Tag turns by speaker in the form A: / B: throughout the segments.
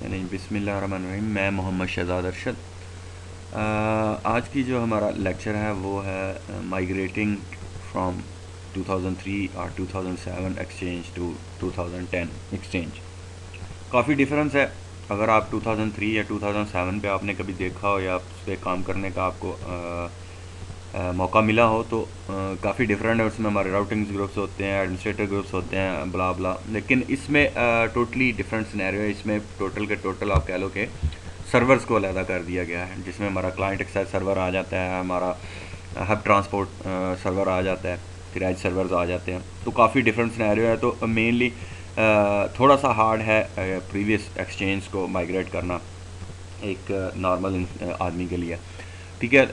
A: यानी बिस्मिल्लाहिर्रहमानिर्रहीम। मैं मोहम्मद शहजाद अरशद। आज की जो हमारा लेक्चर है वो है माइग्रेटिंग फ्रॉम 2003 और 2007 एक्सचेंज टू 2010 एक्सचेंज। काफ़ी डिफरेंस है। अगर आप 2003 या 2007 पे आपने कभी देखा हो या उस पर काम करने का आपको मौका मिला हो तो काफ़ी डिफरेंट है। उसमें हमारे राउटिंग्स ग्रुप्स होते हैं, एडमिनिस्ट्रेटर ग्रुप्स होते हैं, ब्ला ब्ला। लेकिन इसमें टोटली डिफरेंट सिनेरियो है। इसमें टोटल के टोटल आप कह लो कि सर्वर्स को अलहदा कर दिया गया है, जिसमें हमारा क्लाइंट एक्सेस सर्वर आ जाता है, हमारा हब ट्रांसपोर्ट सर्वर आ जाता है, फिर एज सर्वर्स आ जाते हैं। तो काफ़ी डिफरेंट सिनेरियो है। तो मेनली थोड़ा सा हार्ड है प्रीवियस एक्सचेंज को माइग्रेट करना एक नॉर्मल आदमी के लिए। ठीक है।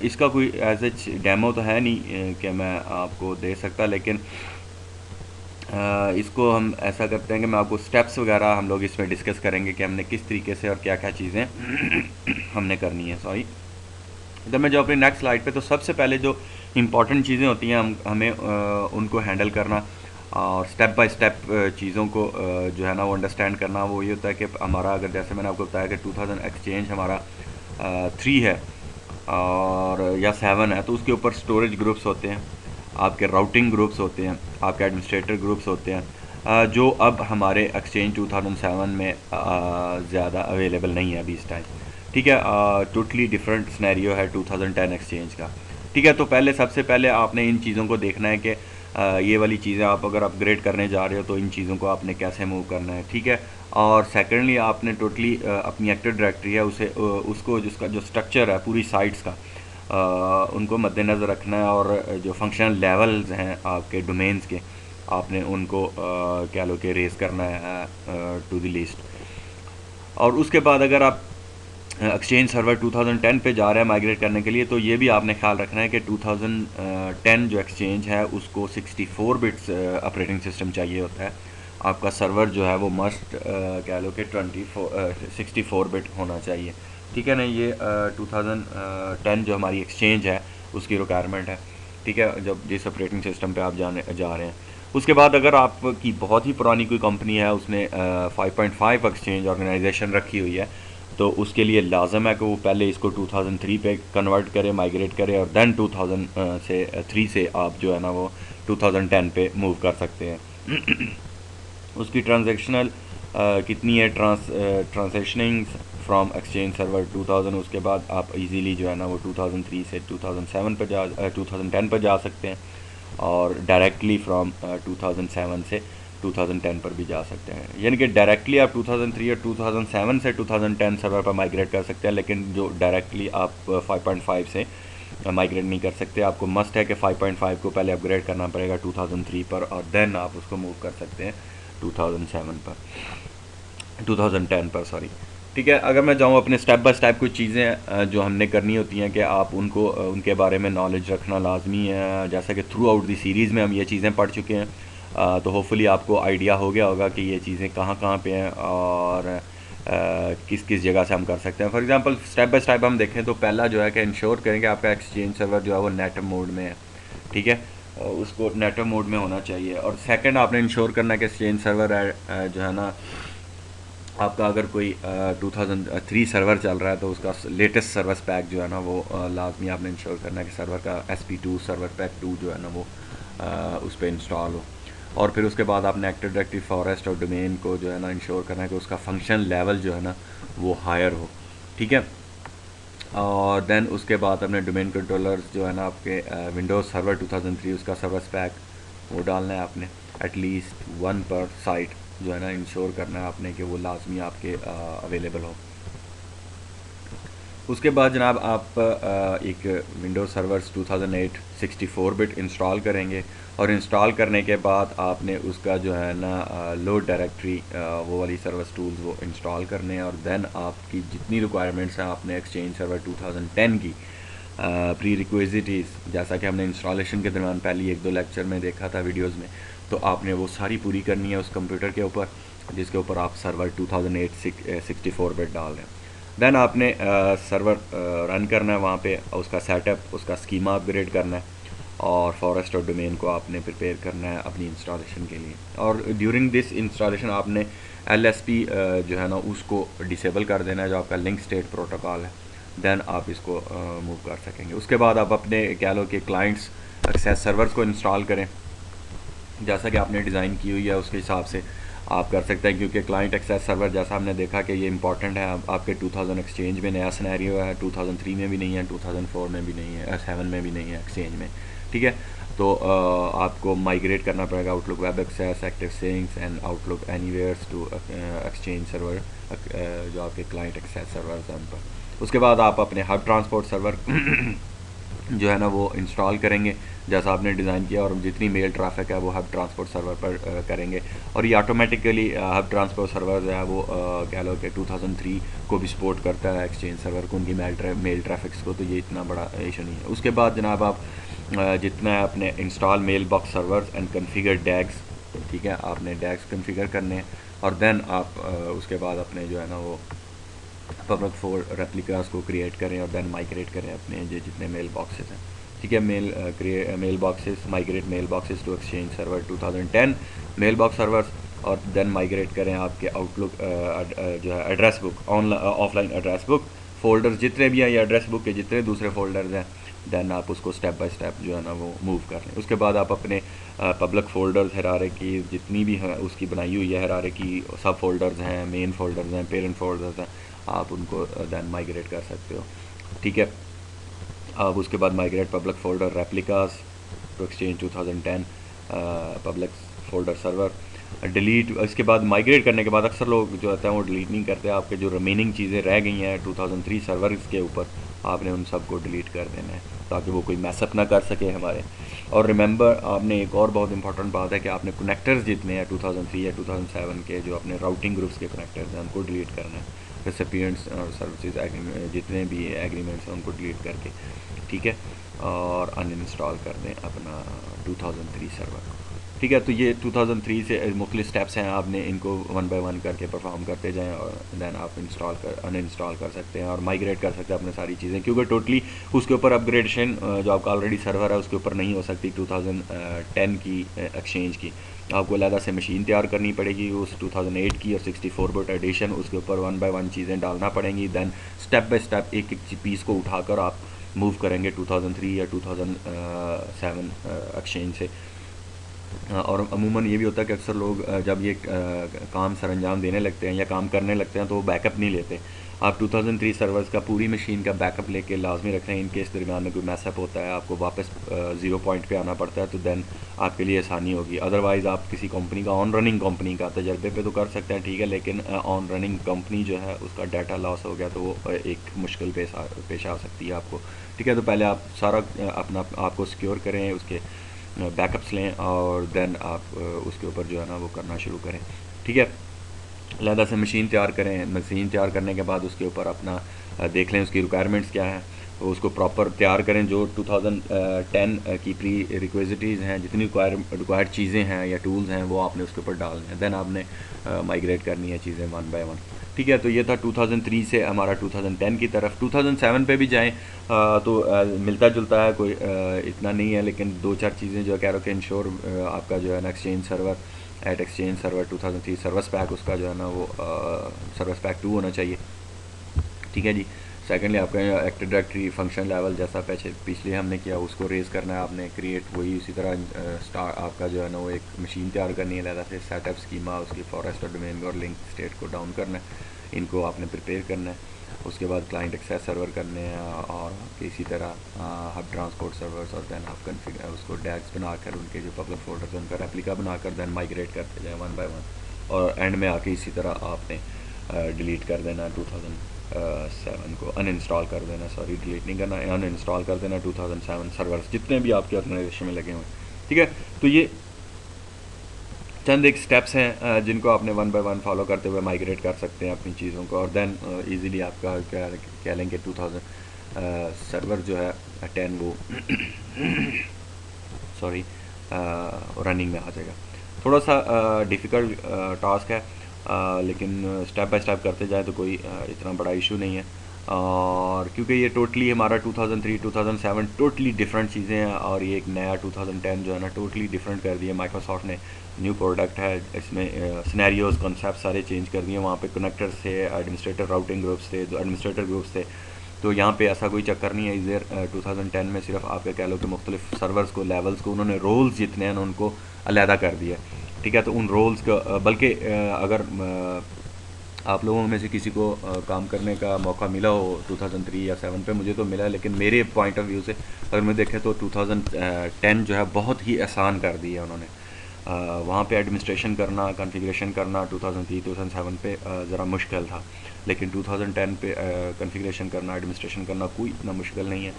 A: इसका कोई एज एच डेमो तो है नहीं कि मैं आपको दे सकता, लेकिन इसको हम ऐसा करते हैं कि मैं आपको स्टेप्स वगैरह हम लोग इसमें डिस्कस करेंगे कि हमने किस तरीके से और क्या क्या चीज़ें हमने करनी है। सॉरी, जब मैं जो अपनी नेक्स्ट स्लाइड पे, तो सबसे पहले जो इम्पॉर्टेंट चीज़ें होती हैं हमें उनको हैंडल करना और स्टेप बाय स्टेप चीज़ों को जो है ना वो अंडरस्टैंड करना। वो ये होता है कि हमारा, अगर जैसे मैंने आपको बताया कि 2000 एक्सचेंज हमारा 3 है और या 7 है, तो उसके ऊपर स्टोरेज ग्रुप्स होते हैं, आपके राउटिंग ग्रुप्स होते हैं, आपके एडमिनिस्ट्रेटर ग्रुप्स होते हैं, जो अब हमारे एक्सचेंज 2007 में ज़्यादा अवेलेबल नहीं है अभी इस टाइम। ठीक है। टोटली डिफरेंट सिनेरियो है 2010 एक्सचेंज का। ठीक है। तो पहले, सबसे पहले आपने इन चीज़ों को देखना है कि ये वाली चीज़ें आप अगर अपग्रेड करने जा रहे हो तो इन चीज़ों को आपने कैसे मूव करना है। ठीक है। और सेकेंडली आपने टोटली अपनी एक्टिव डायरेक्टरी है उसे उसको, जिसका जो स्ट्रक्चर है पूरी साइट्स का, उनको मद्देनज़र रखना है। और जो फंक्शनल लेवल्स हैं आपके डोमेन्स के, आपने उनको कह लो कि रेस करना है टू द लिस्ट। और उसके बाद अगर आप एक्सचेंज सर्वर 2010 पे जा रहे हैं माइग्रेट करने के लिए, तो ये भी आपने ख्याल रखना है कि 2010 जो एक्सचेंज है उसको 64 बिट्स ऑपरेटिंग सिस्टम चाहिए होता है। आपका सर्वर जो है वो मस्ट कह लो कि 64 बिट होना चाहिए। ठीक है ना। ये 2010 जो हमारी एक्सचेंज है उसकी रिक्वायरमेंट है। ठीक है, जब जिस ऑपरेटिंग सिस्टम पे आप जा रहे हैं। उसके बाद अगर आपकी बहुत ही पुरानी कोई कंपनी है, उसने 5.5 एक्सचेंज ऑर्गेनाइजेशन रखी हुई है, तो उसके लिए लाजम है कि वो पहले इसको 2003 पे कन्वर्ट करे, माइग्रेट करे, और देन 2003 से आप जो है ना वो 2010 पे मूव कर सकते हैं। उसकी ट्रांजेक्शनल कितनी है, ट्रांजेक्शनिंग फ्रॉम एक्सचेंज सर्वर 2000। उसके बाद आप इजीली जो है ना वो 2003 से 2010 पर जा सकते हैं, और डायरेक्टली फ्रॉम 2007 से 2010 पर भी जा सकते हैं। यानी कि डायरेक्टली आप 2003 और 2007 से 2010 सर्वर पर माइग्रेट कर सकते हैं, लेकिन जो डायरेक्टली आप 5.5 से माइग्रेट नहीं कर सकते। आपको मस्ट है कि 5.5 को पहले अपग्रेड करना पड़ेगा 2003 पर, और देन आप उसको मूव कर सकते हैं 2007 पर, 2010 पर, सॉरी। ठीक है। अगर मैं जाऊँ अपने स्टेप बाय स्टेप कुछ चीज़ें जो हमने करनी होती हैं कि आप उनको उनके बारे में नॉलेज रखना लाजमी है। जैसा कि थ्रू आउट दी सीरीज़ में हम ये चीज़ें पढ़ चुके हैं, तो होपफुली आपको आइडिया हो गया होगा कि ये चीज़ें कहाँ कहाँ पे हैं और किस किस जगह से हम कर सकते हैं। For example step by step हम देखें तो पहला जो है कि इंश्योर करें कि आपका एक्सचेंज सर्वर जो है वो नेट मोड में है। ठीक है। उसको नेटवर्क मोड में होना चाहिए। और सेकंड, आपने इंश्योर करना है कि एक्सचेंज सर्वर जो है ना आपका, अगर कोई 2003 सर्वर चल रहा है तो उसका लेटेस्ट सर्वर पैक जो है ना वो लाजमी आपने इंश्योर करना है कि सर्वर का SP2 सर्वर पैक 2 जो है ना वो उस पर इंस्टॉल हो। और फिर उसके बाद आपने एक्टिव डायरेक्टरी फॉरेस्ट और डोमेन को जो है ना इंश्योर करना है कि उसका फंक्शन लेवल जो है ना वो हायर हो। ठीक है। और देन उसके बाद अपने डोमेन कंट्रोलर्स जो है ना आपके विंडोज़ सर्वर 2003 उसका सर्वर पैक वो डालना है आपने, एटलीस्ट 1 पर साइट जो है ना इंश्योर करना है आपने कि वो लाजमी आपके अवेलेबल हो। उसके बाद जनाब आप एक विंडोज़ सर्वर्स 2008 64 बिट इंस्टॉल करेंगे, और इंस्टॉल करने के बाद आपने उसका जो है ना लोड डायरेक्टरी वो वाली सर्वर्स टूल्स वो इंस्टॉल करने हैं। और देन आपकी जितनी रिक्वायरमेंट्स हैं आपने एक्सचेंज सर्वर 2010 की प्री रिक्विजिटीज़, जैसा कि हमने इंस्टॉलेशन के दौरान पहली 1-2 लेक्चर में देखा था वीडियोज़ में, तो आपने वो सारी पूरी करनी है उस कंप्यूटर के ऊपर जिसके ऊपर आप सर्वर 2008 64 बिट डाल रहे हैं। देन आपने सर्वर रन करना है वहाँ पे, उसका सेटअप, उसका स्कीमा अपग्रेड करना है, और फॉरेस्ट और डोमेन को आपने प्रिपेयर करना है अपनी इंस्टॉलेशन के लिए। और ड्यूरिंग दिस इंस्टॉलेशन आपने LSP जो है ना उसको डिसेबल कर देना है, जो आपका लिंक स्टेट प्रोटोकॉल है, देन आप इसको मूव कर सकेंगे। उसके बाद आप अपने कह लो कि क्लाइंट्स एक्सेस सर्वर्स को इंस्टॉल करें, जैसा कि आपने डिज़ाइन की हुई है उसके हिसाब से आप कर सकते हैं, क्योंकि क्लाइंट एक्सेस सर्वर जैसा हमने देखा कि ये इंपॉर्टेंट है। आपके 2000 एक्सचेंज में नया सिनेरियो है, 2003 में भी नहीं है, 2004 में भी नहीं है, 7 में भी नहीं है एक्सचेंज में, ठीक है। तो आपको माइग्रेट करना पड़ेगा Outlook web access, active syncs and Outlook anywheres to exchange server, जो आपके क्लाइंट एक्सेस सर्वर हैं उन पर। उसके बाद आप अपने हब ट्रांसपोर्ट सर्वर जो है ना वो इंस्टॉल करेंगे जैसा आपने डिज़ाइन किया, और जितनी मेल ट्रैफिक है वो हब ट्रांसपोर्ट सर्वर पर करेंगे। और ये ऑटोमेटिकली हब ट्रांसपोर्ट सर्वर जो है वो कह लो कि 2003 को भी सपोर्ट करता है एक्सचेंज सर्वर को, उनकी मेल ट्रैफिक्स को, तो ये इतना बड़ा इशू नहीं है। उसके बाद जनाब आप जितना है अपने install mail box servers and configure DAGs, ठीक है, आपने डैग्स कन्फिगर करने हैं। और देन आप उसके बाद अपने जो है ना वो पब्लिक फोर रेप्लिकास को क्रिएट करें और देन माइग्रेट करें अपने जो जितने मेल बॉक्सेस हैं, ठीक है। Mail boxes, migrate mail boxes to exchange server 2010 mail box servers, और देन माइग्रेट करें आपके आउटलुक जो है address book, offline address book folders जितने भी हैं, या एड्रेस बुक के जितने दूसरे फोल्डर्स हैं, देन आप उसको स्टेप बाय स्टेप जो है ना वो मूव कर लें। उसके बाद आप अपने पब्लिक फ़ोल्डर्स हिरारिकी जितनी भी हैं उसकी बनाई हुई है हिरारिकी, सब फोल्डर्स हैं, मेन फोल्डर्स हैं, पेरेंट फोल्डर्स हैं, आप उनको देन माइग्रेट कर सकते हो, ठीक है। अब उसके बाद migrate public folder replicas to Exchange 2010 public folder server delete. इसके बाद माइग्रेट करने के बाद अक्सर लोग जो होते हैं वो डिलीट नहीं करते, आपके जो रिमेनिंग चीज़ें रह गई हैं 2003 सर्वर के ऊपर आपने उन सब को डिलीट कर देना है ताकि वो कोई मैसअप ना कर सके हमारे। और रिमेंबर आपने एक और बहुत इंपॉर्टेंट बात है कि आपने कनेक्टर्स जितने हैं 2003 या 2007 के जो अपने राउटिंग ग्रुप्स के कनेक्टर्स हैं उनको डिलीट करना है, रेसिपिएंट्स और सर्विसेज जितने भी एग्रीमेंट्स हैं उनको डिलीट करके, ठीक है, और अनइंस्टॉल कर दें अपना 2003 सर्वर, ठीक है। तो ये 2003 से मुख्तलिफ स्टेप्स हैं, आपने इनको 1 बाय 1 करके परफॉर्म करते जाएं और देन आप अनइंस्टॉल कर सकते हैं और माइग्रेट कर सकते हैं अपने सारी चीज़ें, क्योंकि टोटली उसके ऊपर अपग्रेडेशन जो आपका ऑलरेडी सर्वर है उसके ऊपर नहीं हो सकती 2010 की एक्सचेंज की। आपको अलग से मशीन तैयार करनी पड़ेगी उस 2008 की और 64 बिट एडिशन, उसके ऊपर 1 बाय 1 चीज़ें डालना पड़ेंगी, देन स्टेप बाय स्टेप एक एक पीस को उठाकर आप मूव करेंगे 2003 या 2007 एक्सचेंज से। और अमूमन ये भी होता है कि अक्सर लोग जब ये काम सर अंजाम देने लगते हैं या काम करने लगते हैं तो वो बैकअप नहीं लेते। आप 2003 सर्वर्स का पूरी मशीन का बैकअप लेके लाजमी रखें, इन केस दरमियान में कोई मैसअप होता है आपको वापस 0 पॉइंट पे आना पड़ता है, तो देन आपके लिए आसानी होगी। अदरवाइज़ आप किसी कंपनी का ऑन रनिंग कंपनी का तजर्बे पे तो कर सकते हैं, ठीक है, लेकिन ऑन रनिंग कंपनी जो है उसका डाटा लॉस हो गया तो वो एक मुश्किल पेश आ सकती है आपको, ठीक है। तो पहले आप सारा अपना आपको सिक्योर करें, उसके बैकअप्स लें और देन आप उसके ऊपर जो है ना वो करना शुरू करें, ठीक है। अलहदा से मशीन तैयार करें, मशीन तैयार करने के बाद उसके ऊपर अपना देख लें उसकी रिक्वायरमेंट्स क्या हैं, तो उसको प्रॉपर तैयार करें। जो 2010 की प्री रिक्वेजिटीज़ हैं, जितनी रिक्वायर्ड चीज़ें हैं या टूल्स हैं वो आपने उसके ऊपर डालने हैं, देन आपने माइग्रेट करनी है चीज़ें 1 बाय 1, ठीक है। तो ये था 2003 से हमारा 2010 की तरफ। 2007 पे भी जाएं तो मिलता जुलता है, कोई इतना नहीं है, लेकिन 2-4 चीज़ें जो कह रहा हूँ कि इंश्योर आपका जो है ना Exchange server at Exchange server 2003 service pack उसका जो है ना वो सर्विस पैक 2 होना चाहिए, ठीक है जी। सेकेंडली आपका एक्टिव डायरेक्टरी फंक्शन लेवल जैसा पिछले हमने किया उसको रेज़ करना है आपने, क्रिएट वही उसी तरह आपका जो है ना वो एक मशीन तैयार करनी है, अलग से सेटअप स्कीमा उसकी फॉरेस्ट और डोमेन और लिंक स्टेट को डाउन करना है, इनको आपने प्रिपेयर करना है। उसके बाद क्लाइंट एक्सेस सर्वर करने हैं और इसी तरह हब ट्रांसपोर्ट सर्वर्स, और देन आप कन्फिगर उसको डैग्स बनाकर उनके जो पब्लिक फोल्डर्स हैं उनका रेप्लिका बनाकर देन माइग्रेट करते जाएँ 1 बाय 1, और एंड में आके इसी तरह आपने डिलीट कर देना 2007 को, अनइंस्टॉल कर देना, सॉरी डिलीट नहीं करना, अनइंस्टॉल कर देना 2007 सर्वर्स जितने भी आपके ऑर्गेनाइजेशन में लगे हुए हैं, ठीक है। तो ये चंद एक स्टेप्स हैं जिनको आपने 1 बाय 1 फॉलो करते हुए माइग्रेट कर सकते हैं अपनी चीज़ों को, और देन इजीली आपका क्या कह लें कि 2000 सर्वर जो है 10 वो सॉरी रनिंग में आ जाएगा। थोड़ा सा डिफ़िकल्ट टास्क है, लेकिन स्टेप बाय स्टेप करते जाए तो कोई इतना बड़ा इशू नहीं है। और क्योंकि ये टोटली हमारा 2003 2007 टोटली डिफरेंट चीज़ें हैं, और ये एक नया 2010 जो है ना टोटली डिफरेंट कर दिया माइक्रोसॉफ्ट ने। न्यू प्रोडक्ट है, इसमें सिनेरियोज कॉन्सेप्ट सारे चेंज कर दिए। वहाँ पे कनेक्टर्स थे, एडमिनिस्ट्रेटर राउटिंग ग्रुप्स थे, जो एडमिनिस्ट्रेटर ग्रुप्स थे, तो यहाँ पे ऐसा कोई चक्कर नहीं है। इधर 2010 में सिर्फ आप कह लो कि मुख्तलिफ सर्वर्स को, लेवल्स को, उन्होंने रोल्स जितने हैं उनको अलहदा कर दिया। ठीक है, तो उन रोल्स का बल्कि अगर आप लोगों में से किसी को काम करने का मौका मिला हो 2003 या 7 पे, मुझे तो मिला, लेकिन मेरे पॉइंट ऑफ व्यू से अगर मैं देखें तो 2010 जो है बहुत ही आसान कर दिया उन्होंने। वहाँ पे एडमिनिस्ट्रेशन करना, कॉन्फ़िगरेशन करना 2003 2007 पे ज़रा मुश्किल था, लेकिन 2010 पे कॉन्फ़िगरेशन करना, एडमिनिस्ट्रेशन करना कोई इतना मुश्किल नहीं है।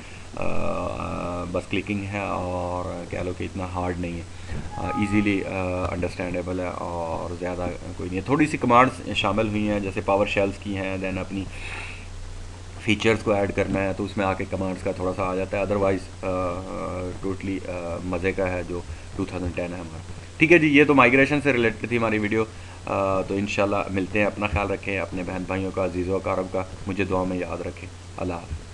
A: बस क्लिकिंग है, और कह लो कि इतना हार्ड नहीं है, इजीली अंडरस्टैंडेबल है, और ज़्यादा कोई नहीं है। थोड़ी सी कमांड्स शामिल हुई हैं, जैसे पावर शेल्स की हैं, दैन अपनी फीचर्स को ऐड करना है तो उसमें आके कमांड्स का थोड़ा सा आ जाता है। अदरवाइज़ टोटली मज़े का है जो 2010 है हमारा। ठीक है जी, ये तो माइग्रेशन से रिलेटेड थी हमारी वीडियो। तो इंशाल्लाह मिलते हैं। अपना ख्याल रखें, अपने बहन भाइयों का, अजीज़ों का, अरब का मुझे दुआ में याद रखें। अल्लाह हाफ़िज़।